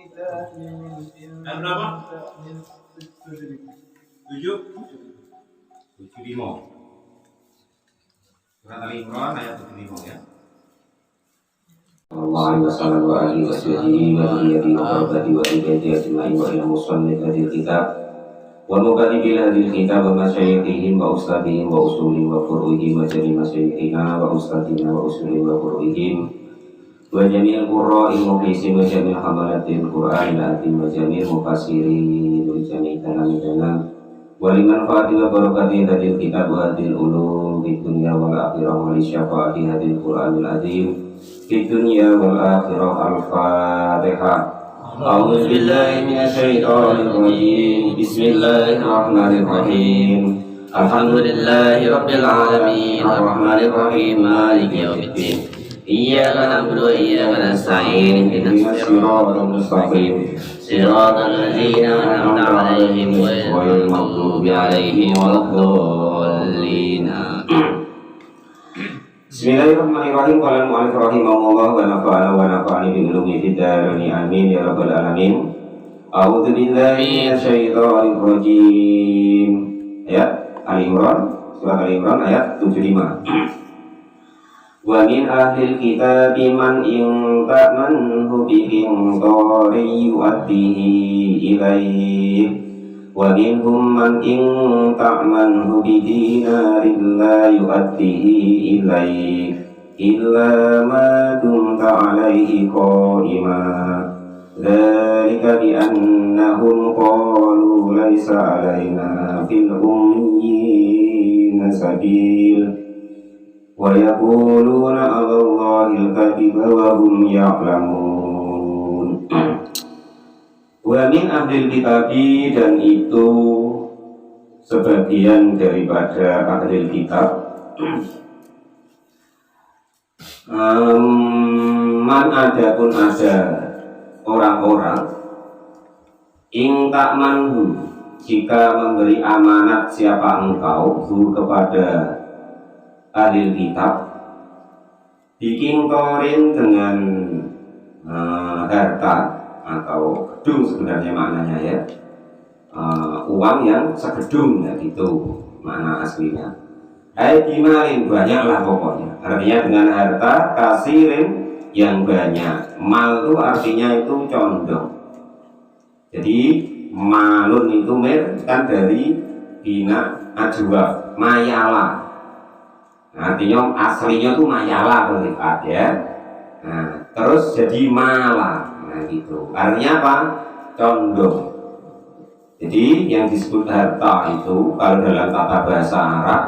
Ayat berapa? 75. Surat Al-Imran ayat 75 ya. Allah wa sallam wa alihi wa sahbihi wa diyati wa qabati wa ibadi ajma'in wa ila musannif hadil kitab wa mukadibil hadil kitab wa masyayikhihim wa ustadihim wa usulihim wa furu'ihim wa jami masyayikhina wa ustadina wa usulihim wa furu'ihim wa jami'il qurra'il mukhlisin wa jami'il hamalatil qur'anil atim wa jami'il mufassirin wa jami'il talamidana wa liman fa'ati wa barakati hadil kitab wa hadil ulum di dunia wal akhirah wa li syafa'ati hadil qur'anil azim di dunia wal akhirah. Al-Fatihah. A'udzu billahi minasyaitonir rajim. Bismillahirrahmanirrahim. Alhamdulillahi rabbil alamin. Arrahmanir rahim. Maliki yaumiddin. Iyyaka na'budu wa iyyaka nasta'in. Ihdinas siratal mustaqim. Siratal ladzina an'amta 'alaihim ghairil maghdubi 'alaihim waladdallin. Bismillahirrahmanirrahim. Qala al-mu'allif rahimahullah wa nafa'ana wa nafa'ani bi ulumi fid dharain amin ya rabbal alamin. A'udzu billahi minasyaitonir rajim. Ayat Al-Imran, surat Al-Imran ayat 75. Wa min ahlil kitabi man in ta'manhu bi qintarin yu'addihi ilayhi wa minhum man in ta'manhu bi dinarin la yu'addihi ilayhi illa ma dumta alayhi qa'ima dzalika bi annahum qalu laysa alayna fil ummiyina sabil wa yaquluna 'ala Allahil kadhiba wa hum ya'lamun. Wa min ahlil kitabi, dan itu sebagian daripada ahlil kitab, man adapun ada orang-orang ing ta'manhu, jika memberi amanat siapa engkau kepada ahlil kitab bikintorin dengan harta atau gedung, sebenarnya maknanya ya, uang yang segedung ya, gitu makna aslinya. Dimalin, banyaklah pokoknya, artinya dengan harta kasirin yang banyak. Mal itu artinya itu condong, jadi malun itu mir kan dari bina ajwa mayala, artinya aslinya itu mayala berlipat ya. Nah, terus jadi mala, nah gitu. Artinya apa? Condong. Jadi yang disebut harta itu kalau dalam tata bahasa Arab,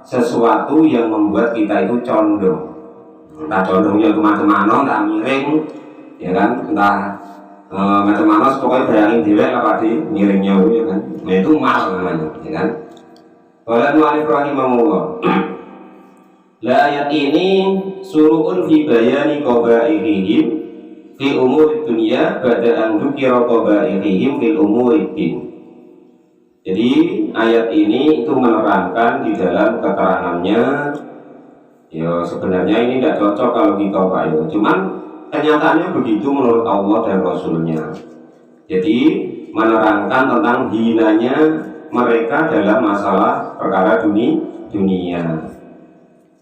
sesuatu yang membuat kita itu condong. Entah condongnya itu macam-macam, entah miring, ya kan? Entah macam-macam, pokoknya bayangin direk apa di miringnya itu, ya kan? Nah itu mal namanya, ya kan? Qala al-mu'allif rahimahullah. La ayat ini suru'un fi bayani qabaihihim fi umur dunya ba'da an dzukira qabaihihim fil umur din. Jadi ayat ini itu menerangkan di dalam keterangannya, ya sebenarnya ini tidak cocok kalau kita Pak ya, cuman kenyataannya begitu menurut Allah dan Rasulnya. Jadi menerangkan tentang hinanya mereka dalam masalah perkara dunia.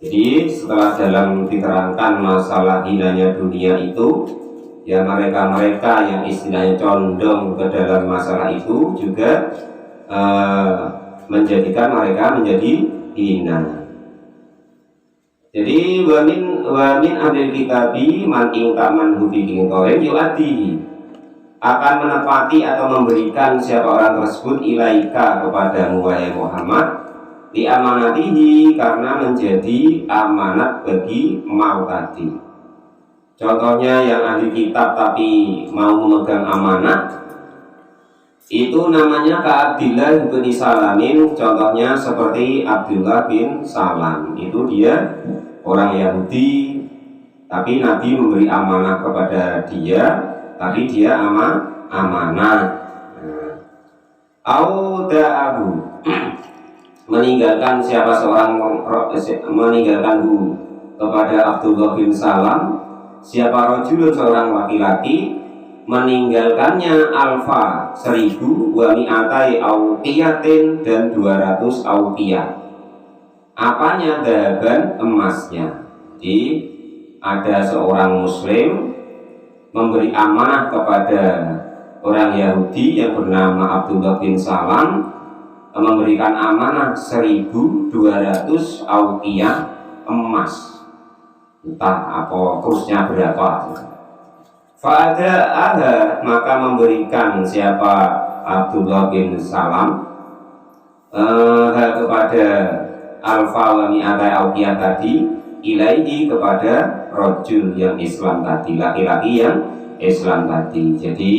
Jadi setelah dalam diterangkan masalah hinanya dunia itu, ya mereka-mereka yang istilahnya condong ke dalam masalah itu juga menjadikan mereka menjadi hina. Jadi wamin ahlil kitabi man ing ta'manhu bi qintarin yu'addi, akan menepati atau memberikan siapa orang tersebut ilaika kepadamu wahai Muhammad di amanatihi, karena menjadi amanat bagi mal tadi. Contohnya yang ahli kitab tapi mau memegang amanat, itu namanya Abdullah bin Salamin. Contohnya seperti Abdullah bin Salam, itu dia orang Yahudi, tapi Nabi memberi amanah kepada dia, tapi dia amanah. Auda'ahu, meninggalkan siapa seorang meninggalkan kepada Abdullah bin Salam siapa rajulun seorang laki-laki meninggalkannya alfa 1000 wa mi'atai auqiyatin dan 200 auqiyah. Apanya? Dahaban, emasnya. Jadi ada seorang muslim memberi amanah kepada orang Yahudi yang bernama Abdullah bin Salam, memberikan amanah 1200 auqiyah emas, entah apa kursnya berapa. Fa'ada'aha, maka memberikan siapa Abdullah bin Salam kepada alfa wa mi'atai auqiyah tadi, ilaihi kepada rajul yang Islam tadi, laki-laki yang Islam tadi. Jadi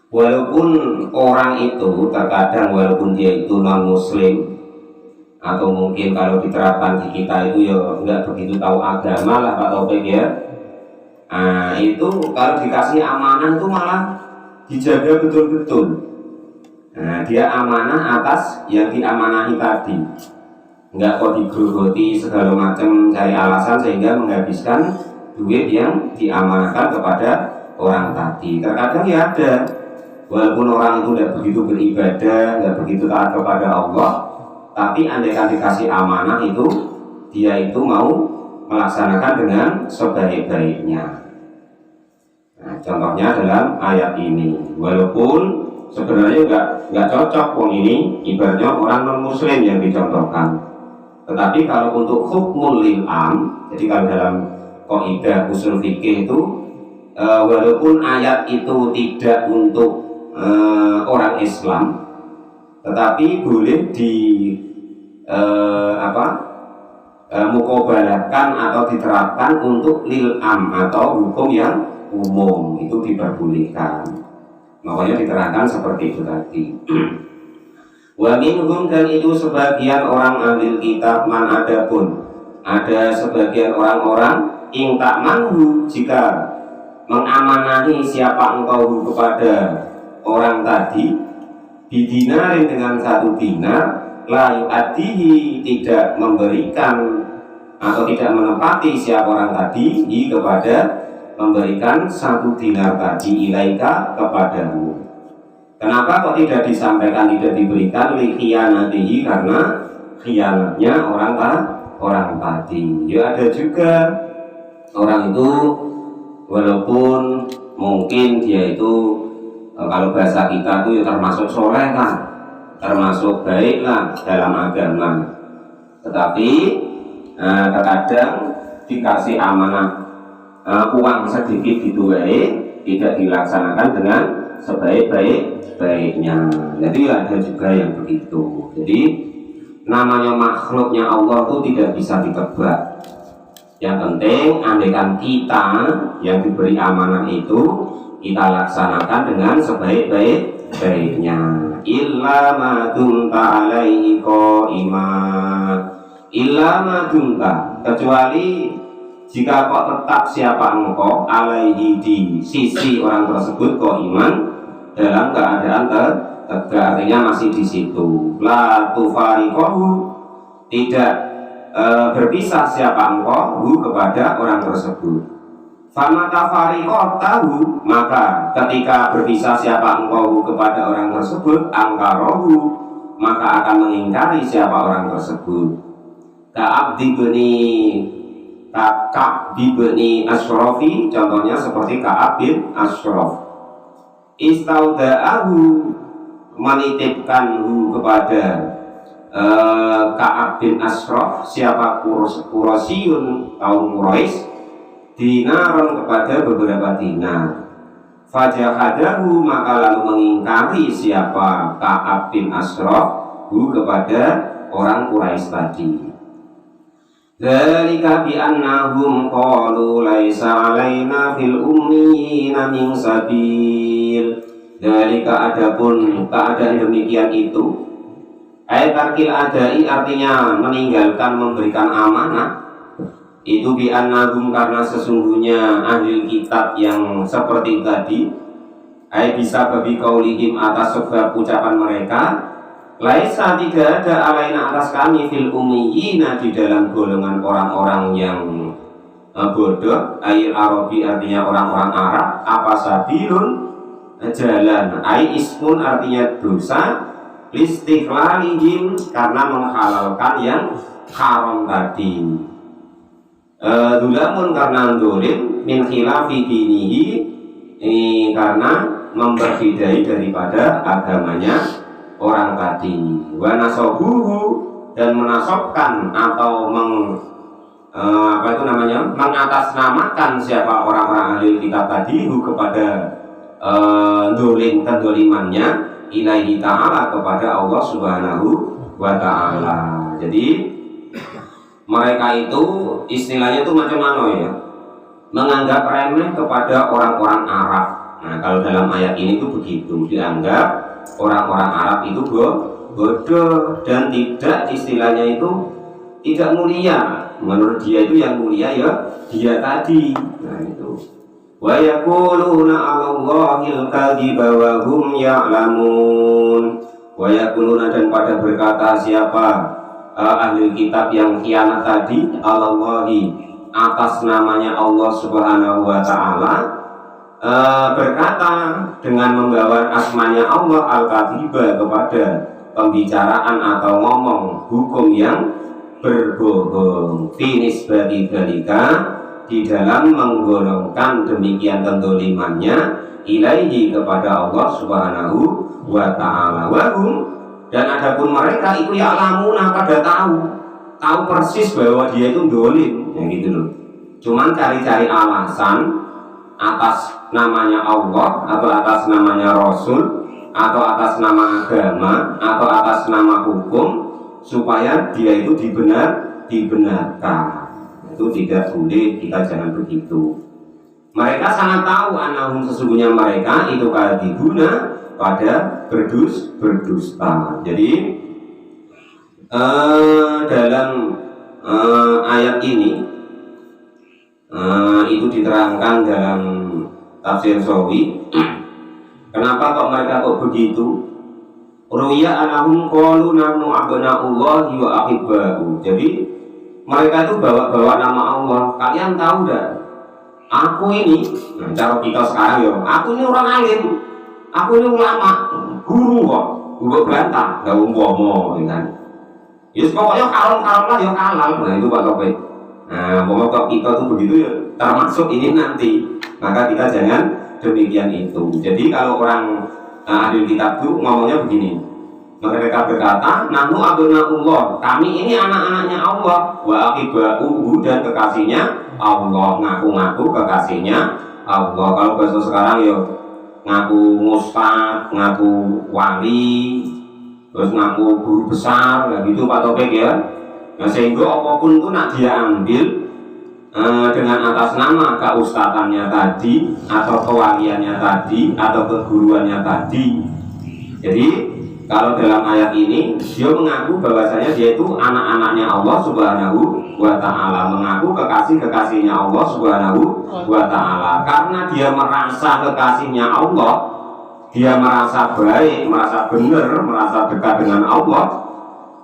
walaupun orang itu terkadang walaupun dia itu non muslim, atau mungkin kalau diterapkan di kita itu ya nggak begitu tahu agama lah Pak Taufik ya. Nah itu kalau dikasih amanah itu malah dijaga betul-betul. Nah dia amanah atas yang diamanahi tadi, nggak kok digerogoti segala macam cari alasan sehingga menghabiskan duit yang diamanahkan kepada orang tadi. Terkadang ya ada, walaupun orang itu tidak begitu beribadah, tidak begitu taat kepada Allah, tapi andaikan dikasih amanah itu, dia itu mau melaksanakan dengan sebaik-baiknya. Nah, contohnya dalam ayat ini, walaupun sebenarnya nggak cocok pun ini, ibaratnya orang non muslim yang dicontohkan. Tetapi kalau untuk hukmul lil am, jadi kalau dalam kaidah usul fikih itu, walaupun ayat itu tidak untuk orang Islam, tetapi boleh di mukobalahkan atau diterapkan untuk lil am atau hukum yang umum, itu diperbolehkan. Makanya diterangkan seperti itu tadi. Wa minhum, dan itu sebagian orang ahli kitab, man adapun ada sebagian orang-orang ing tak manhu, jika mengamanahi siapa engkau kepada orang tadi, bidinarin dengan 1 dinar, la yu'addihi, tidak memberikan atau tidak menepati siapa orang tadi kepada memberikan 1 dinar tadi ilaika kepadamu. Kenapa kok tidak disampaikan, tidak diberikan? Likhiyanatihi, karena khianatnya orang tadi. Ya ada juga orang itu walaupun mungkin dia itu kalau bahasa kita itu ya termasuk soleh kan, termasuk baik lah dalam agama, tetapi terkadang dikasih amanah uang sedikit gitu tidak dilaksanakan dengan sebaik-baiknya. Jadi ada juga yang begitu. Jadi namanya makhluknya Allah itu tidak bisa ditebak. Yang penting andaikan kita yang diberi amanah itu kita laksanakan dengan sebaik-baiknya. Illa ma dumta alaihi qaima, illa ma dumta, kecuali jika kok tetap siapa engkau alaihi, di sisi orang tersebut, qaiman, dalam keadaan tegak, artinya masih di situ. La tufariqahu, tidak berpisah siapa engkau kepada orang tersebut. Fama tafariqatahu, maka ketika berpisah siapa engkau kepada orang tersebut, angkarohu, maka akan mengingkari siapa orang tersebut. Ka'abdi bni Ashrafi, contohnya seperti Ka'ab bin Ashraf. Istauda'ahu, menitipkanhu kepada Ka'ab bin Ashraf, siapa Quraisyun, kaum Quraisy, dinaron, kepada beberapa dinar. Fajahadahu, maka lalu mengingkari siapa Ka'ab bin Ashraf kepada orang Quraisy tadi. Dzalika bi annahum qalu laisa alaina fil ummiyina min sabil. Dzalika, adapun keadaan demikian itu, tarkil adai, artinya meninggalkan memberikan amanah itu, bi annahum, karena sesungguhnya ahli kitab yang seperti tadi, bisa babi qaulihim, atas sebab ucapan mereka, laisa, tidak ada alaina atas kami, fil ummiyina, di dalam golongan orang-orang yang bodoh, air Arabi artinya orang-orang Arab, apa sabilun jalan, ai ismun artinya dosa, listiklalihim karena menghalalkan yang haram tadi. Dulamun karena dolim min khilafi dinihi, karena memberbedai daripada agamanya orang tadi. Wa nasobuhu dan menasobkan atau mengatasnamakan siapa orang-orang ahli kitab tadi kepada dolim kedolimannya ilahi ta'ala kepada Allah subhanahu wa ta'ala. Jadi mereka itu istilahnya itu macam-macam ya, menganggap remeh kepada orang-orang Arab. Nah kalau dalam ayat ini itu begitu, dianggap orang-orang Arab itu bodoh dan tidak, istilahnya itu tidak mulia. Menurut dia itu yang mulia ya dia tadi. Nah itu wa yaquluna 'alallahil kadhiba wa hum ya'lamun. Wa yaquluna dan pada berkata siapa ahli kitab yang khianat tadi, 'alallahi atas namanya Allah Subhanahu wa taala, berkata dengan membawa asmanya Allah al-kadhiba kepada pembicaraan atau ngomong hukum yang berbohong, finis bagi dalika di dalam menggolongkan demikian kedolimannya ilaihi kepada Allah Subhanahu wa ta'ala. Wahum dan adapun mereka itu ya'lamuna pada tahu persis bahwa dia itu dolim, ya gitu loh. Cuman cari-cari alasan atas namanya Allah atau atas namanya Rasul atau atas nama agama atau atas nama hukum supaya dia itu dibenarkan. Itu tidak boleh, kita jangan begitu. Mereka sangat tahu anahum sesungguhnya mereka itu kadhibuna pada berdusta. Jadi dalam ayat ini itu diterangkan dalam tafsir Sawi. Kenapa kok mereka kok begitu? Ruya anahum qalu nahnu abna'ullahi wa ahibbahu. Jadi mereka itu bawa nama Allah. Kalian tahu dah, aku ini, nah, cara kita sekarang ya, aku ini orang alim, aku ini ulama, guru kok, gue bantah, gak umpomo, ya kan? Yus pokoknya kalem lah, ya kalem. Nah itu Pak Topik. Nah pokoknya kita tuh begitu ya, termasuk ini nanti. Maka kita jangan demikian itu. Jadi kalau orang ahli kitab itu ngomongnya begini. Mereka berkata, nahnu abna'ullah, kami ini anak-anaknya Allah, wa aqibahu dan kekasihnya Allah, ngaku-ngaku kekasihnya Allah. Kalau bahasa sekarang ya ngaku mustad, ngaku wali, terus ngaku guru besar, ya gitu Pak Topik ya. Nah sehingga apapun itu nak dia ambil dengan atas nama keustatannya tadi, atau kewaliannya tadi, atau keguruannya tadi. Jadi kalau dalam ayat ini dia mengaku bahwasanya dia itu anak-anaknya Allah Subhanahu wa ta'ala, mengaku kekasih-kekasihnya Allah Subhanahu wa ta'ala. Karena dia merasa kekasihnya Allah, dia merasa baik, merasa benar, merasa dekat dengan Allah,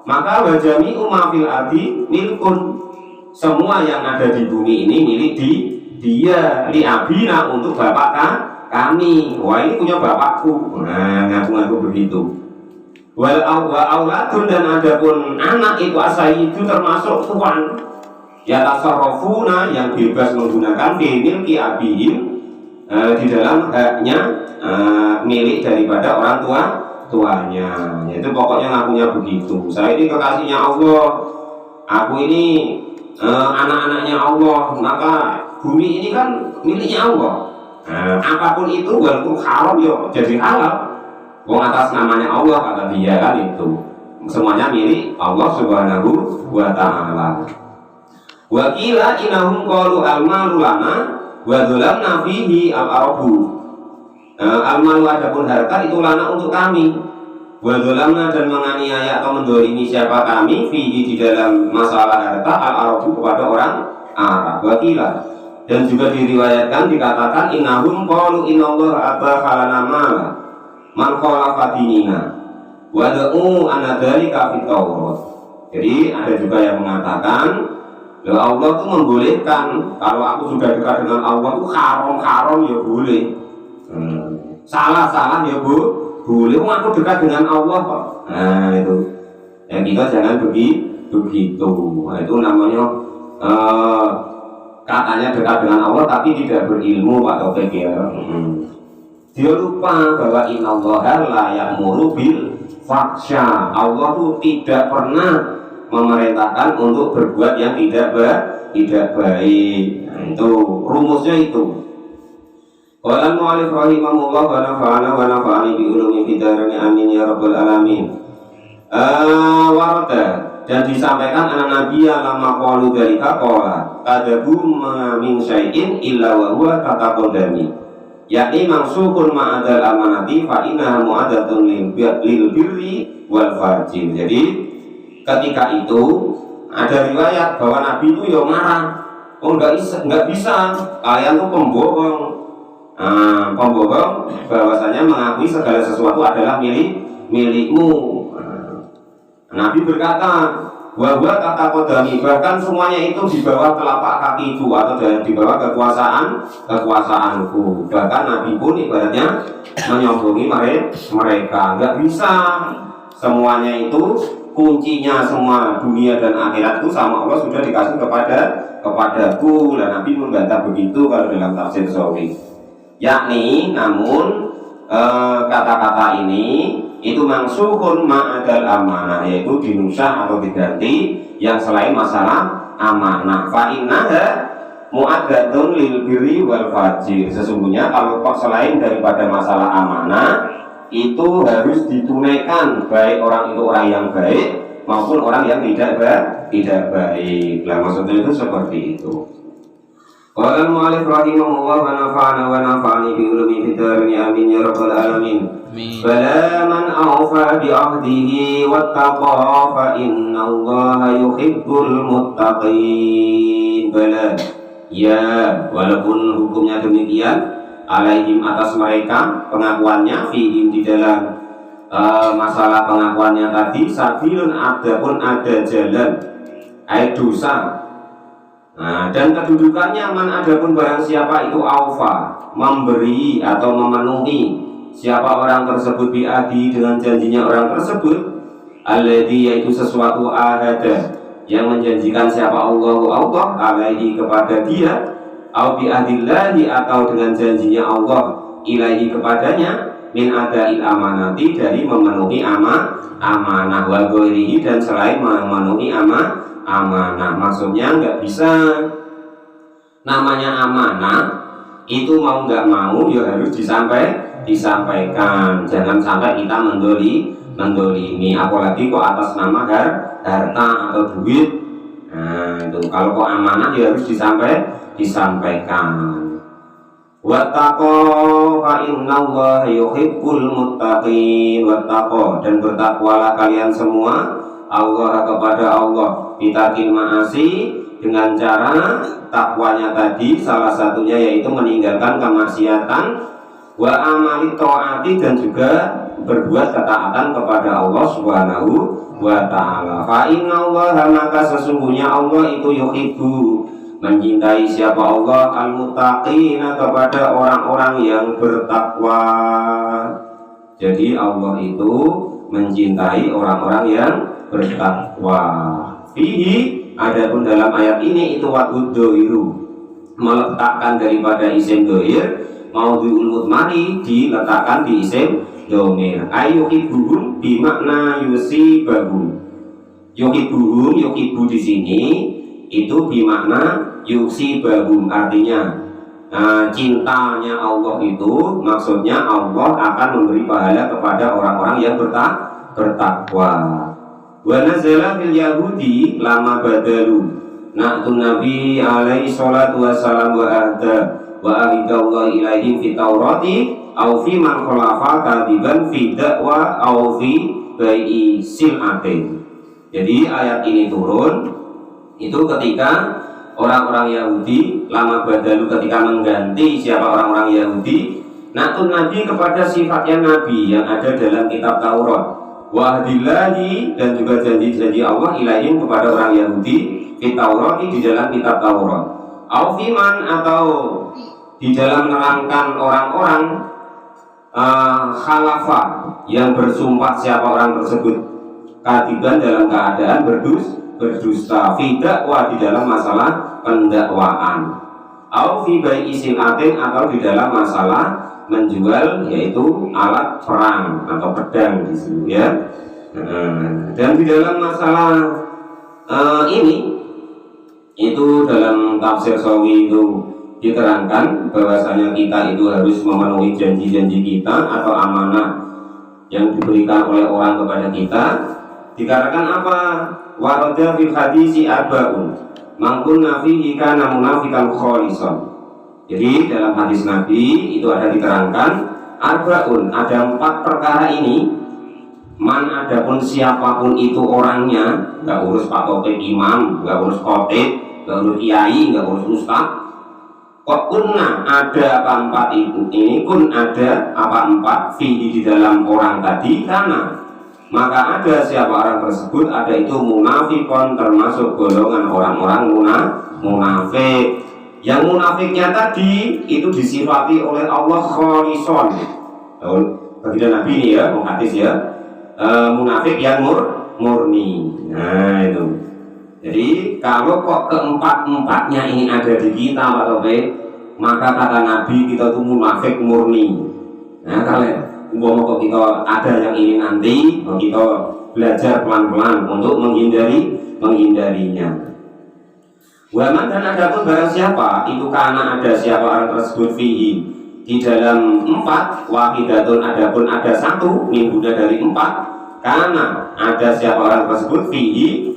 maka wajami umafil ardi milkun, semua yang ada di bumi ini milik dia, li abina, untuk bapak kami. Wah ini punya bapakku. Nah ngaku-ngaku begitu. Wal auladun dan adapun anak itu asai itu termasuk tuan ya tasarrufuna yang bebas menggunakan milki abihim di dalam haknya milik daripada orang tuanya. Itu pokoknya ngakunya begitu. Saya ini kekasihnya Allah, aku ini anak-anaknya Allah, maka bumi ini kan miliknya Allah. Apapun itu walaupun haram ya jadi halal. Wong atas namanya Allah kata dia kan itu. Semuanya milik Allah Subhanahu wa ta'ala. Wa qila innahum qalu al-malu lana wa dzalamna fihi al-arabu. Al-malu adapun harta itu lana untuk kami. Wa dzalamna dan menganiaya atau mendolimi siapa kami fihi di dalam masalah harta al-arabu kepada orang Arab. Wa qila dan juga diriwayatkan dikatakan innahum qalu innallaha abahalana mala man khalafa dinina wada'u anadhalika fit Taurat. Jadi ada juga yang mengatakan Loh, Allah tuh membolehkan. Kalau aku sudah dekat dengan Allah tuh haram ya boleh. Salah ya boleh. Aku dekat dengan Allah kok. Nah itu. Ya kita jangan begitu. Nah, itu namanya katanya dekat dengan Allah tapi tidak berilmu Pak Taufik ya. Dia lupa bahwa innallaha la ya'muru bil fahsya. Allah tuh tidak pernah memerintahkan untuk berbuat yang tidak baik. Nah, itu rumusnya itu. Qala al-mu'allif rahimahullah wa nafa'ani bi ulumi fid dharain amin ya rabbal alamin. Warada dan disampaikan anak Nabi lama qalu dzalika qala kadabu min syai'in illa wa huwa tataqaddami, yakni mansukun ma'adal amanati fa innaha mu'adatun lil birri wal fajir. Jadi ketika itu ada riwayat bahwa Nabi itu ya marah, enggak bisa kalian tuh pembohong. Pembohong bahwasanya mengakui segala sesuatu adalah milikmu. Nabi berkata bahwa kata kodami bahkan semuanya itu di bawah telapak kakiku atau di bawah kekuasaanku. Bahkan Nabi pun ibaratnya menyombongi mereka. Enggak bisa, semuanya itu kuncinya semua dunia dan akhirat itu sama Allah sudah dikasih kepadaku. Dan Nabi membantah begitu kalau dalam tafsir Sawi. Yakni namun kata-kata ini itu mansukun ma'adal amanah, yaitu dinusah atau diganti yang selain masalah amanah. Fa innaha mu'addatun lil birri wal fajir. Sesungguhnya kalau selain daripada masalah amanah itu harus ditunaikan, baik orang itu orang yang baik maupun orang yang tidak baik. Nah, maksudnya itu seperti itu. Qala al-mu'allif rahimahullah wa nafa'ani bi ulumi fid dharain amin ya rabbal alamin. Bala man awfa bi ahdihi wattaqa fa innallaha yuhibbul muttaqin. Bala ya, walaupun hukumnya demikian, alaihim atas mereka pengakuannya fihim di dalam masalah pengakuannya tadi sabilun adapun ada jalan dosa. Nah, dan kedudukannya man adapun barang siapa itu aufa memberi atau memenuhi siapa orang tersebut biadi dengan janjinya orang tersebut, alladhi yaitu sesuatu ahada yang menjanjikan siapa Allah alaihi kepada dia, au biadillahi atau dengan janjinya Allah ilaihi kepadanya, min adail amanati dari memenuhi amanah wa ghairihi dan selain memenuhi amanah. Maksudnya nggak bisa, namanya amanah itu mau nggak mau ya harus disampaikan. Jangan sampai kita mendolimi, apalagi kok atas nama harta atau duit. Nah itu kalau kok amanah ya harus disampaikan. Wattaqo fa innallaha yuhibbul muttaqin. Wattaqo dan bertakwalah kalian semua Allah kepada Allah bitarkil ma'asi dengan cara takwanya tadi salah satunya yaitu meninggalkan kemaksiatan, wa amali ta'ati dan juga berbuat ketaatan kepada Allah Subhanahu wa ta'ala. Fa innallaha maka sesungguhnya Allah itu yuhibbu mencintai siapa Allah al-muttaqina kepada orang-orang yang bertakwa. Jadi Allah itu mencintai orang-orang yang bertakwa. Fihi adapun dalam ayat ini itu wa'ud dohiru meletakkan daripada isim dohir mau diulmutmari diletakkan di isim domir. Ayuhibuhum bimakna yusibahum. Yuhibuhum yuhibu di sini itu bimakna yusibahum, artinya cintanya Allah itu maksudnya Allah akan memberi pahala kepada orang-orang yang bertakwa. Wa nazala fil yahudi lama badalu na'tun nabi alaihi salatu wassalam wa ahda wa ahidallahu ilaihim fi taurati au fi man khalafa kadiban fi da'wa au fi bai'i sil'atin. Jadi ayat ini turun itu ketika orang-orang Yahudi lama badalu ketika mengganti siapa orang-orang Yahudi na'tun nabi kepada sifatnya nabi yang ada dalam kitab Taurat, wahdillahi dan juga janji-janji Allah ilaihim kepada orang Yahudi fit Taurati di dalam kitab Taurat, au fiman atau di dalam menerangkan orang-orang khalafa yang bersumpah siapa orang tersebut kadiban dalam keadaan berdusta fi dakwah di dalam masalah pendakwaan, au fi bai'i silatin atau di dalam masalah menjual yaitu alat perang atau pedang di sini ya. Dan di dalam masalah ini itu dalam tafsir Sawi itu diterangkan bahwasanya kita itu harus memenuhi janji-janji kita atau amanah yang diberikan oleh orang kepada kita. Dikarenakan apa? Warada fil hadisi arba'un mangkun nafihi kana munafikan khalisan. Jadi dalam hadis Nabi itu ada diterangkan arba'un, ada 4 perkara ini. Man adapun siapapun itu orangnya, nggak urus Pak Topik imam, nggak urus khotib, nggak urus kiai, nggak urus ustaz. Kok kunna ada apa 4 itu? Ini kun ada apa 4 fihi di dalam orang tadi karena maka ada siapa orang tersebut ada itu munafikon termasuk golongan orang-orang munafik. Yang munafiknya tadi itu disifati oleh Allah kholison. Baginda Nabi ini ya, hadis ya, munafik yang murni. Nah itu. Jadi kalau kok keempat-empatnya ini ada di kita, maka kata Nabi kita itu munafik murni. Nah kalau kok kita ada yang ini nanti, kita belajar pelan-pelan untuk menghindarinya. Waman dan adapun barang siapa itu karena ada siapa orang tersebut fihi di dalam 4 wahidatun adapun ada 1 min Buddha dari 4 karena ada siapa orang tersebut fihi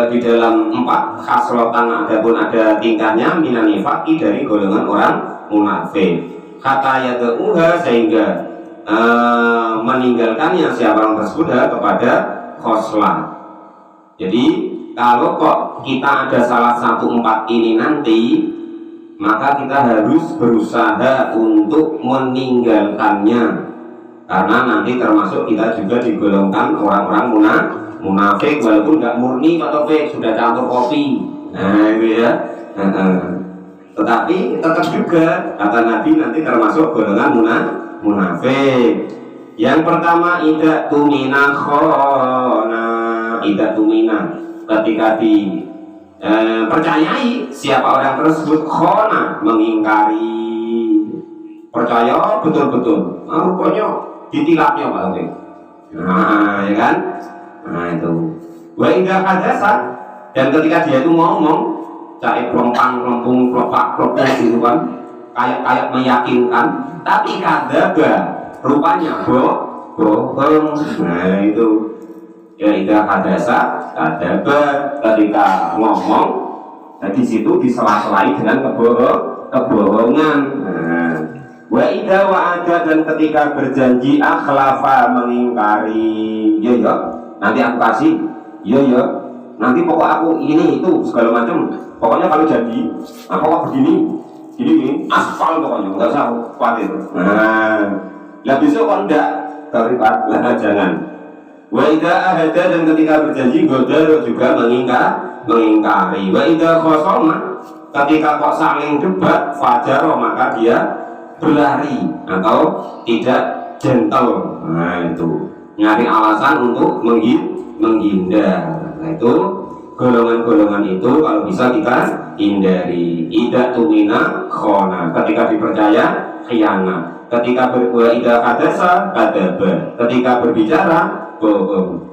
di dalam 4 khasrotan adapun ada tingkahnya minan nifaqi dari golongan orang munafik kata yad'uha sehingga meninggalkannya siapa orang tersebut kepada khoslah. Jadi kalau kok kita ada salah 1 4 ini nanti, maka kita harus berusaha untuk meninggalkannya, karena nanti termasuk kita juga digolongkan orang-orang munafik walaupun nggak murni atau fake sudah campur kopi. Nah itu ya. Tetapi tetap juga kata Nabi nanti termasuk golongan munafik. Yang pertama idak tumina khona, idak tumina ketika percayai siapa orang tersebut khona mengingkari, percaya betul-betul, pokoknya ditilapnya Pak Taufik. Nah ya kan, nah itu wa idza hadasa, dan ketika dia itu ngomong cari pelompang lempung kelopak gitu kan, kayak meyakinkan, tapi kadzaba rupanya bohong. Nah itu ya idza hadasa kadzaba, ketika ngomong di situ disela-selai dengan kebohongan. Nah, wa idza wa'ada, dan ketika berjanji akhlafa mengingkari. Ya nanti aku kasih, ya nanti pokok aku ini itu segala macam, pokoknya kalau jadi pokok begini gini aspal pokoknya nggak usah khawatir. Nah lah besok kok enggak terlibat, lah jangan. Wa idza ahada, dan ketika berjanji godar juga mengingkari. Wa idza khosoma, ketika kok saling debat fajar, maka dia berlari atau tidak gentle. Nah itu nyari alasan untuk menghindar. Nah itu golongan-golongan itu kalau bisa kita hindari. Idak tumina khona, ketika dipercaya khianat, ketika berbuat hadasa kadaba, ketika berbicara bohong.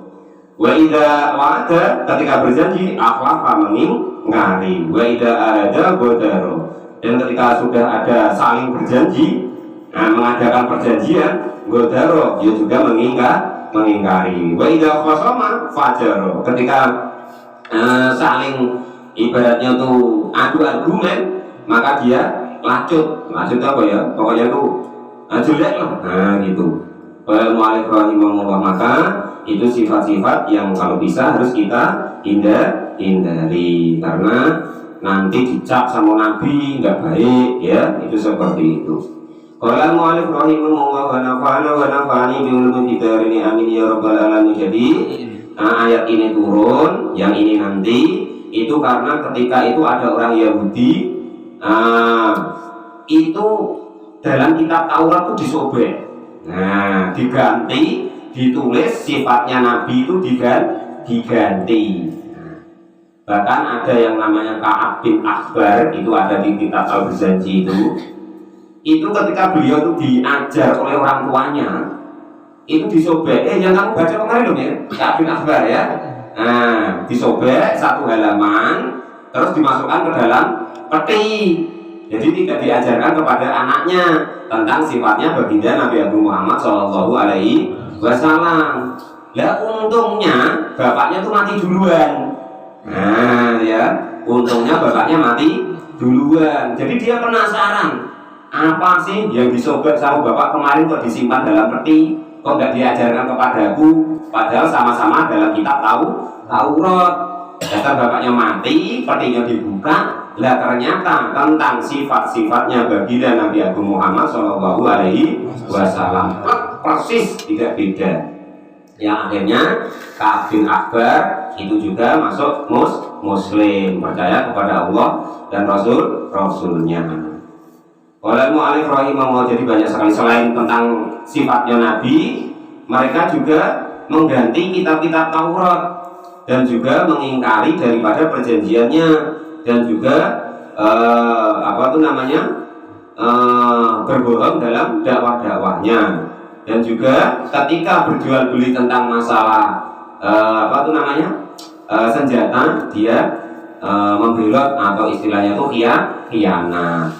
Wa idza wa'ada, ketika berjanji akhlafa mengingkari. Wa idza ahada godaro, dan ketika sudah ada saling berjanji, mengadakan perjanjian godaro, dia juga mengingkari. Wa idza khasama fajaro, ketika saling ibaratnya tuh adu argumen, maka dia lacut apa ya, pokoknya tuh jelek lah. Nah gitu. Mu'alif rahimahullah, maka itu sifat-sifat yang kalau bisa harus kita hindari, karena nanti dicap sama Nabi nggak baik ya, itu seperti itu. Qala mu'alif rahimahullah wa nafa'ani bi ulumi fitarini amin ya rabbal alamin. Jadi ayat ini turun, yang ini nanti Itu karena ketika itu ada orang Yahudi, itu dalam kitab Taurat itu disobek, diganti, ditulis sifatnya Nabi itu diganti. Bahkan ada yang namanya Ka'ab bin Akhbar, itu ada di kitab Al-Berjanji itu ketika beliau itu diajar oleh orang tuanya, itu disobek, yang kamu baca kemarin dong ya, Ka'ab bin Akhbar ya. Disobek satu halaman, terus dimasukkan ke dalam peti. Jadi tidak diajarkan kepada anaknya tentang sifatnya baginda Nabi Agung Muhammad Shallallahu Alaihi Wasallam. Lah untungnya bapaknya tuh mati duluan. Untungnya bapaknya mati duluan. Jadi dia penasaran, apa sih yang disobek sama bapak kemarin kok disimpan dalam peti, kok nggak diajarkan kepadaku, padahal sama-sama dalam kitab Taurat. Dasar bapaknya mati, petinya dibuka, lah ternyata tentang sifat-sifatnya baginda Nabi Agung Muhammad Shallallahu Alaihi Wasallam persis tidak beda. Yang akhirnya Ka'ab bin Akhbar itu juga masuk Muslim, percaya kepada Allah dan Rasulnya. Oleh mu'alif rahimahullah, jadi banyak sekali selain tentang sifatnya Nabi, mereka juga mengganti kitab-kitab Taurat dan juga mengingkari daripada perjanjiannya, dan juga berbohong dalam dakwah-dakwahnya, dan juga ketika berjual beli tentang masalah senjata, dia membelot atau istilahnya itu khianat.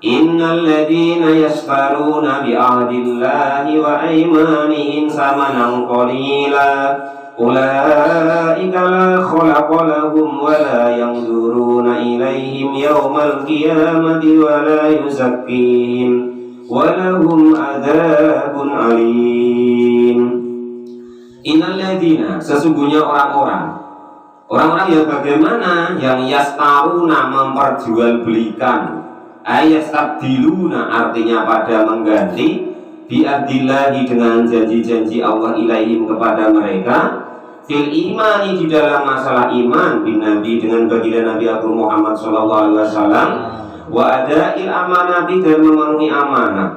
Innal ladzina yashtaruna bi ahdillahi wa aymanihim samanan qalila ulaika la khalaqa lahum wa la yanzuruna ilaihim yawmal qiyamati wa la yuzakkihim wa lahum adzabun alim. Innal ladzina, sesungguhnya orang-orang yang bagaimana, yang yastaruna, memperjualbelikan, ayastabdiluna, artinya pada mengganti, bi'adillahi, dengan janji-janji Allah, ilaihim, kepada mereka, fil imani, di dalam masalah iman, bin nabi, dengan baginda Nabi Agung Muhammad Sallallahu Alaihi Wasallam, wa adail amanati, dan memenuhi amanah,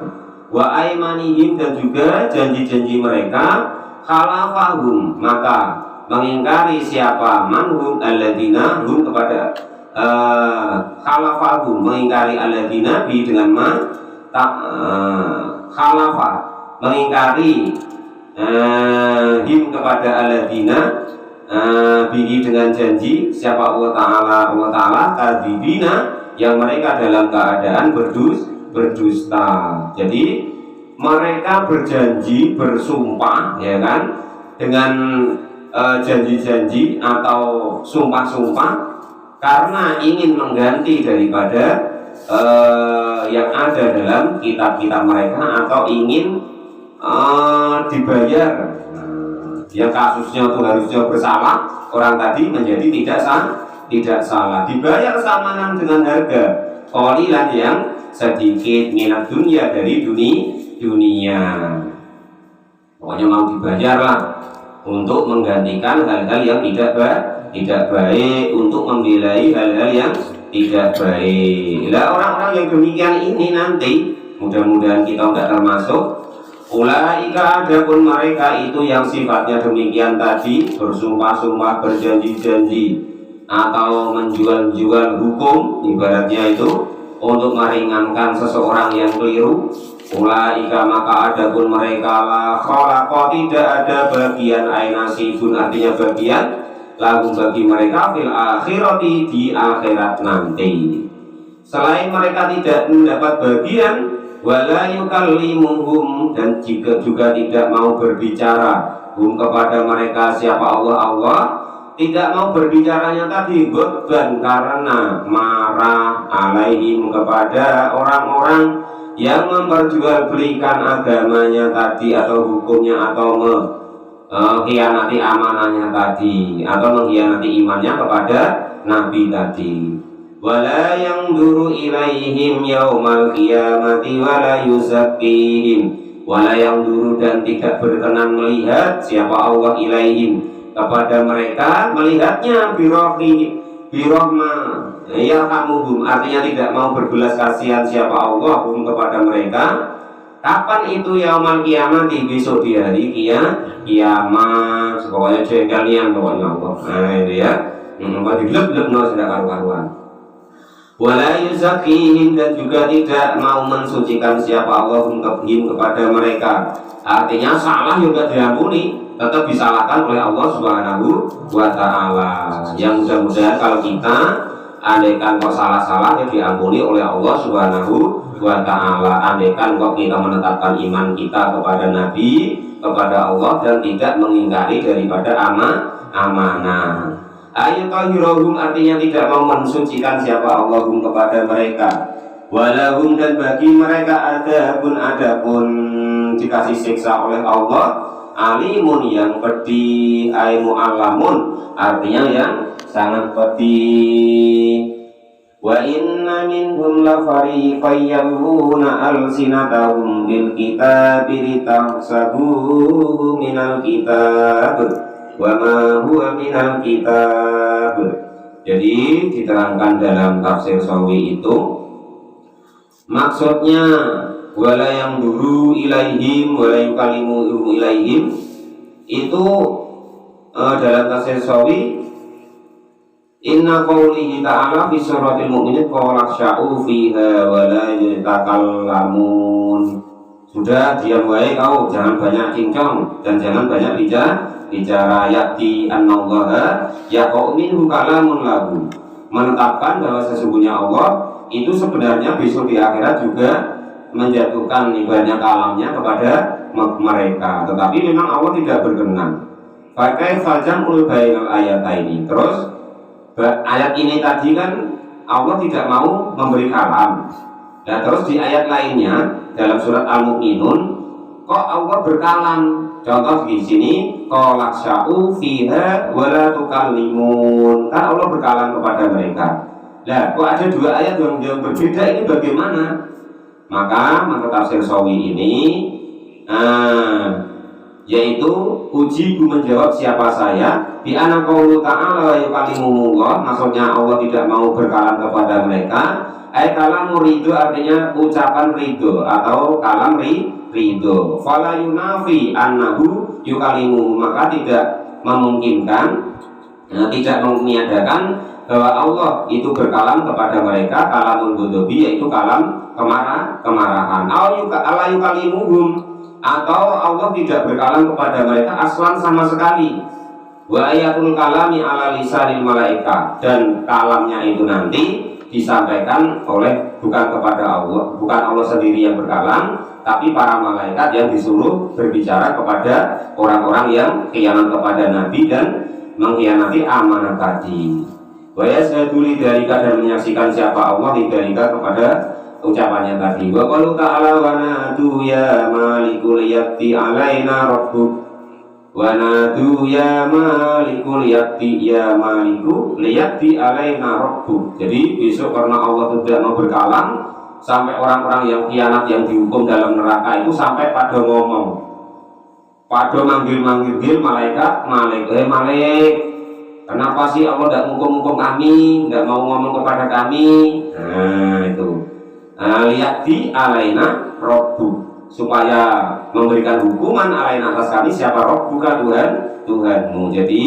wa aimanihim, dan juga janji-janji mereka, khalafahum, maka mengingkari siapa, manhum alladzina, hum kepada khalafahum, mengingkari alladzina bi dengan khalafa, mengingkari him kepada alladzina bihi dengan janji siapa, Allah Ta'ala kadzibina, yang mereka dalam keadaan berdusta. Jadi mereka berjanji, bersumpah, ya kan, dengan janji-janji atau sumpah-sumpah karena ingin mengganti daripada yang ada dalam kitab-kitab mereka, atau ingin dibayar. Yang kasusnya itu harusnya bersalah, orang tadi menjadi tidak salah, dibayar samanan dengan harga qalilan, yang sedikit, minat dunia, dari dunia. Pokoknya mau dibayar lah untuk menggantikan hal-hal yang tidak baik, untuk membelai hal-hal yang tidak baik. Lah orang-orang yang demikian ini nanti, mudah-mudahan kita tidak termasuk. Ulaika, adapun mereka itu yang sifatnya demikian tadi, bersumpah-sumpah, berjanji-janji, atau menjual-jual hukum, ibaratnya itu untuk meringankan seseorang yang keliru. Ulaika, maka adapun mereka, la khalaqa, tidak ada bagian, ainasibun, artinya bagian, lagu bagi mereka, fil akhirati, di akhirat nanti. Selain mereka tidak mendapat bagian, wala yukallimuhum, dan juga tidak mau berbicara, hum kepada mereka siapa, Allah tidak mau berbicaranya tadi, ghadban, karena marah, alaihim, kepada orang-orang yang memperjualbelikan agamanya tadi, atau hukumnya, atau mengkhianati amanahnya tadi, atau mengkhianati imannya kepada Nabi tadi. Wala yanzuru ilaihim yaumal qiyamati wala yuzakkihim, wala yanzuru, dan tidak berkenan melihat siapa Allah ilaihim kepada mereka, melihatnya birohi, birahmah yarhamuhum, artinya tidak mau berbelas kasihan siapa Allah kepada mereka. Kapan itu? Yaumal kiamat, besok di hari kiamat. Pokoknya kalian pokoknya Allah. Nah itu ya. Digelap-gelap no sudah karuan. Wala yuzakihim, dan juga tidak mau mensucikan siapa Allah kepada mereka. Artinya salah juga diampuni, tetap disalahkan oleh Allah Subhanahu wa Ta'ala. Yang mudah-mudahan kalau kita andaikan kok salah-salah ya diampuni oleh Allah Subhanahu wa Ta'ala. Andaikan kok kita menetapkan iman kita kepada Nabi, kepada Allah, dan tidak mengingkari daripada amanah. Ayatahirahum, artinya tidak mau mensucikan siapa Allahum kepada mereka. Walahum, dan bagi mereka adapun dikasih siksa oleh Allah. Alimun, yang pedih. Mu'allamun, artinya yang sangat pedih. Wa inna minhum lafariqan yalwuna alsinatahum bil kitabi litahsabuhu minal kitab wa ma huwa minal kitab. Jadi diterangkan dalam tafsir Sawi itu, maksudnya wala yang dulu ilaihim wala yukalimu ilaihim itu dalam tafsir Sawi, inna qawlihi ta'ala fi suratil mu'minin qala sya'u fiha wala yatakallamun. Sudah diam wae kau, jangan banyak cincong dan jangan banyak bicara. Yati annallaha yaqau minhu kalamun lahu, menetapkan bahwa sesungguhnya Allah itu sebenarnya besok di akhirat juga menjatuhkan ibaratnya kalamnya kepada mereka, tetapi memang Allah tidak berkenan. Pakai fajamul bainal ayat ini. Terus ayat ini tadi kan Allah tidak mau memberi kalam. Nah terus di ayat lainnya dalam surat Al-Mu'minun kok Allah berkalam. Contoh di sini qala sya'u fiha wa la tukallimun, kan Allah berkalam kepada mereka. Nah kok ada dua ayat yang berbeda, ini bagaimana? Maka tafsir Sawi ini yaitu ujibu, menjawab siapa saya, bi anna qaulu ta'ala wa yukallimullah, maksudnya Allah tidak mau berkalam kepada mereka. Kalam ridho, artinya ucapan ridho atau kalam ridho. Fala yunafi annahu yukalimu, maka tidak memungkinkan, tidak meniadakan bahwa Allah itu berkalam kepada mereka. Kalamul ghadabi, yaitu kalam kemarahan. Ala yukalimuhum, atau Allah tidak berkalam kepada mereka aslan sama sekali. Wa ayatul kalami ala lisanil malaika, dan kalamnya itu nanti disampaikan oleh bukan kepada Allah, bukan Allah sendiri yang berkalam, tapi para malaikat yang disuruh berbicara kepada orang-orang yang khianat kepada Nabi dan mengkhianati amanah tadi. Wa yasduli dalika, dan menyaksikan siapa Allah dalika kepada ucapannya tadi. Wa qalu ta'ala wa nadu ya malikul yati alaina rabbuk, wa nadu ya malikul yati ya maliku liyati alaina rabbuk. Jadi besok karena Allah tidak mau berkalam, sampai orang-orang yang khianat yang dihukum dalam neraka itu sampai pada ngomong, pada manggil-manggil malaikat, Malik, kenapa sih Allah tidak hukum kami, tidak mau ngomong kepada kami? Nah itu liyati alaina rabbuk, supaya memberikan hukuman alaina atas kami siapa Rabbuka, Tuhanmu. Jadi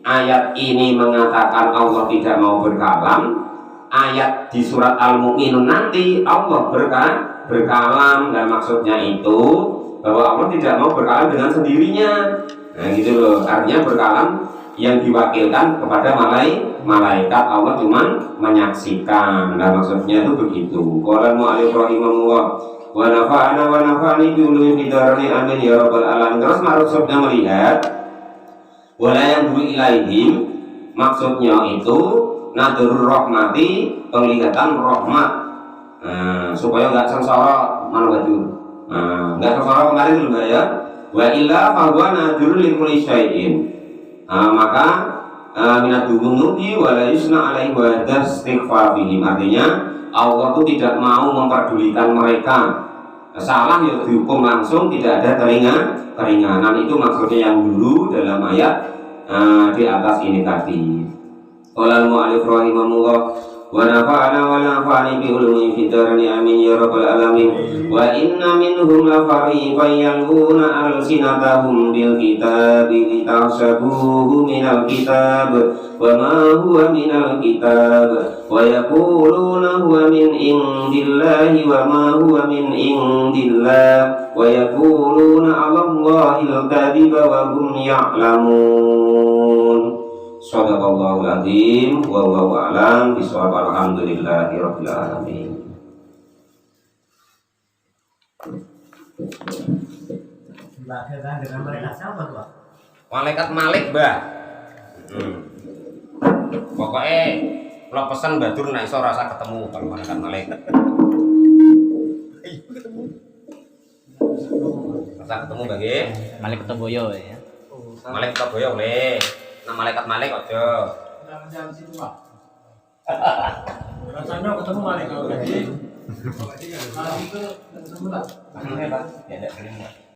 ayat ini mengatakan Allah tidak mau berkalam. Ayat di surat Al-Mu'minun nanti Allah berkalam, dan maksudnya itu bahwa Allah tidak mau berkalam dengan sendirinya. Nah gitu loh, artinya berkalam yang diwakilkan kepada malaikat, Allah cuma menyaksikan. Nah maksudnya itu begitu. Qala mu'allif rahimahullah wa nafa'ana wa nafa'ani bi'ulumi bidarani amin ya rabbal alamin. Terus maksudnya melihat wala yang dulu ilaihim, maksudnya itu nadurur rahmati, penglihatan rahmat, supaya nggak sengsara nggak sengsara kemarin dulu ya. Wa illa fahuwa nadurul likulli syai'in, maka minat dunubi wa la yusna alaihi wa dastighfar bihim, artinya Allah itu tidak mau memperdulikan mereka. Salah ya dihukum langsung, tidak ada keringanan. Itu maksudnya yang dulu dalam ayat di atas ini tadi. Qala al-mu'allif rahimahullah wa nafa'ana wa nafa'ani bi ulumi fid darain amin ya rabbal alamin. Wa inna minhum la fariqan yaluna alsinatahum bil kitabi litahsabuhu minal kitab wa ma huwa minal kitab wa yaquluna huwa min indillahi wa ma huwa min indillah wa yaquluna 'ala Allahil kadhiba wa hum ya'lamun. Shadaqallahul azim wa wallahu a'lam bishawab. Alhamdulillahi rabbil alamin. Bagaimana dengan mereka siapa tuh? Malaikat Malik, Mbah. Pokoknya kalau pesan Badur nek iso rasa ketemu kalau malaikat Malik. Rasa ketemu bagi Malik Ketoboyo ya. Malik Ketoboyo oleh. Nah malaikat Malik aja. Jangan situ Pak. Rasanya ketemu malaikat lagi. Itu ketemu lah. Ya, enggak.